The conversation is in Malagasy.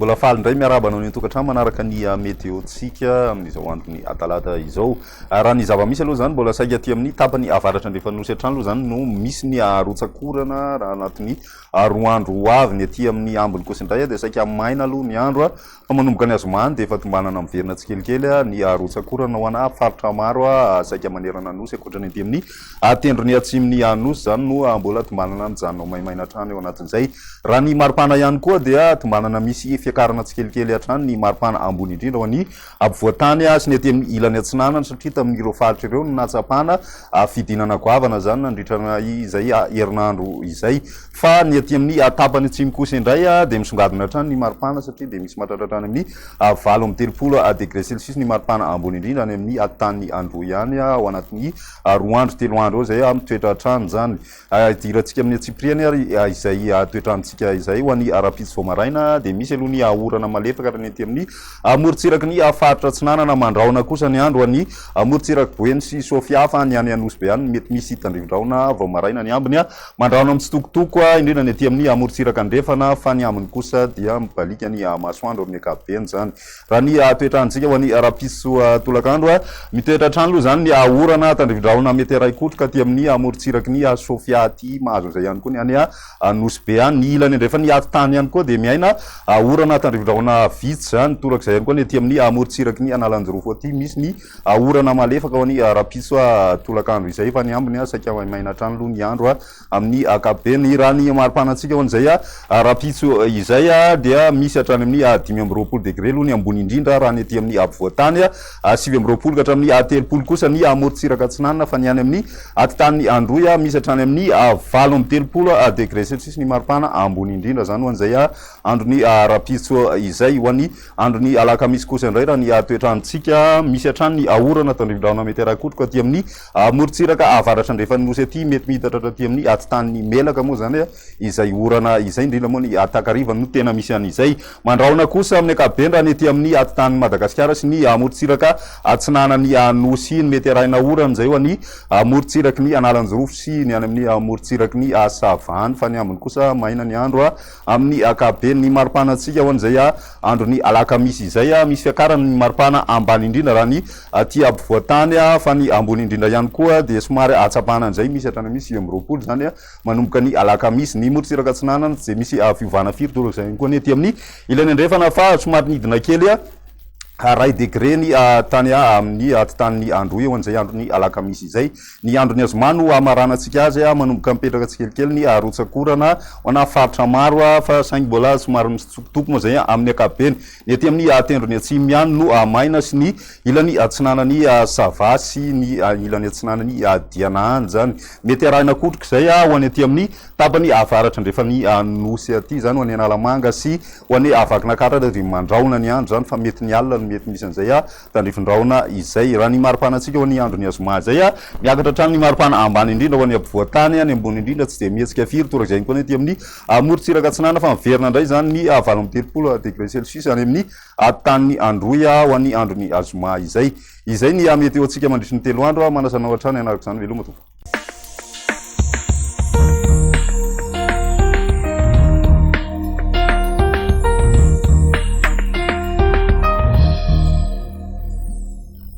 mbola faly ndray miaraba anao ny tokantrano manaraka ny météo-tsika amin'izao androny atalata izao. Raha ny zava-misy aloha zany mbola saika aty amin'ny tapany avaratra ny Fanosy an-trano aloha zany no misy ny arotsakorana raha anatin'ny roa andro avy ny aty amin'ny ambiny kosa indray dia saika maina aloha ny andro fa manomboka ny azomany dia efa tombanana miverina tsikelikely ny arotsakorana ho ana faritra maro saika manerana Anosy ankoatrany aty amin'ny tendrony atsimon'ny Anosy zany no mbola tombanana mijanona maimaina hatrany eo anatin'izay. Raha ny maripana ihany koa dia tombanana misy fiakarana tsikelikely hatrany ny maripana ambony indrindra ho an'ny ampovoantany sy ny aty amin'ny ilany atsinanana satria tamin'ireo faritra ireo no natsapana fidinana goavana zany nandritrana izay herinandro izay. Fa ny aty amin'ny tapany atsimo kosa indray dia misongadina hatrany ny maripana satria dia misy mahatratrany amin'ny 8 degré celsius ny maripana ambony indrindra any amin'ny tany andro ihany ao anatin'ny 2 andro 3 andro eo zay mitoetra hatrany zany. Idirantsika amin'ny Tsipriany ary izay toetrantsika izay ho an'ny rapitsy vao maraina dia misy aloha ny orana malefaka raha ny aty amin'ny morotsiraky ny faritra atsinanana mandraona kosa ny andro an'ny morotsiraky Boeny sy Sofia fa ny any Anosy be any mety misy hitandrivindraona vao maraina ny ambiny mandraona mitsitokotoko indrindra ny aty amin'ny morotsiraky andrefana fa ny ambiny kosa dia mibalika ny masoandro amin'ny ankapobeny zany. Raha ny toetrantsika ho an'ny rapitsy tolakandro mitoetra hatrany aloha zany ny orana tandrivindraona mety araikotroka aty amin'ny morotsiraky ny Sofia aty mahazo izay ihany koa ny any Anosy be any ny ilany andrefa ny tany ihany koa dia miaina orana tandrivindraona vitsy zany torak'izay ihany koa ny aty amin'ny morotsiraky ny Analanjorofo aty misy ny orana malefaka ho an'ny rapitso tolakandro izay fa ny ambiny saika maina hatrany aloha ny andro amin'ny ankapobeny. Raha ny maripanantsika ho an'izay rapitso izay dia misy hatrany amin'ny 5 degré aloha ny ambony indrindra raha ny aty amin'ny ampovoantany 7 ka hatramin'ny 3 kosa ny morotsiraka atsinanana fa ny any amin'ny atitany androy misy hatrany amin'ny 8 degré celsius ny maripana ambony indrindra zany ho an'izay androny rapitso izay ho an'ny androny alakamisy kosa indray raha ny toetrantsika misy hatrany ny orana tandrivindraona mety arakotroko aty amin'ny morotsiraka avaratra andrefa Nosy aty mety mihitatra aty amin'ny atitany melaka moa zany izay orana izay indrindra moa ny Takarivany no tena misy an'izay. Mandraona kosa amin'ny ankapobeny raha ny aty amin'ny atitany Madagasikara sy ny morotsiraka atsinanany Anosy ny mety arahina orana izay ho an'ny morotsiraky ny Analanjorofo sy ny any amin'ny morotsiraky ny Savany fa ny ambiny kosa maina ny andro amin'ny ankapobeny. Ny maripanantsika ho an'izay androny alakamisy izay misy fiakarana ny maripana ambany indrindra raha ny aty ampovoantany fa ny ambony indrindra ihany koa dia somary atsapana an'izay misy hatrany misy 20 zany manomboka ny alakamisy. Ny morotsiraka atsinanana dia misy fiovana firy torak'izay ihany koa ny aty amin'ny ilany andrefana fa somary nidina kely ray degré ny tany amin'ny atitany andro eo an'izay andro ny alakamisy izay. Ny andro ny azomano amaranantsika azy manomboka mipetraka tsikelikely ny arotsakorana ho ana faritra maro fa saingy mbola somary mitsitokotoko moa zay amin'ny ankapobeny. Ny aty amin'ny tendrony atsimo ihany no maina sy ny ilany atsinanany Sava sy ny ilany atsinanany Dianahany zany mety arahina kotroka izay ho any aty amin'ny tapany avaratra andrefa ny Nosy aty zany ho any Analamanga sy ho any Vakinankaratra dia mandraona ny andro zany fa mety ny alina mety misy an'izay tandrivindraona izay. Raha ny maripanantsika ho an'ny andro ny azoma zay miakatra hatrany ny maripana ambany indrindra ho an'ny ampovoantany any ambony indrindra tsy dia mihetsika firy torak'izay koa ny aty amin'ny morotsiraka atsinanana fa miverina indray zany ny 8 degré celsius any amin'ny tany androy ho an'ny andro ny azoma izay. Izay ny météo-tsika mandritry ny 3 andro manasanao hatrany anaraka izany veloma tompoko.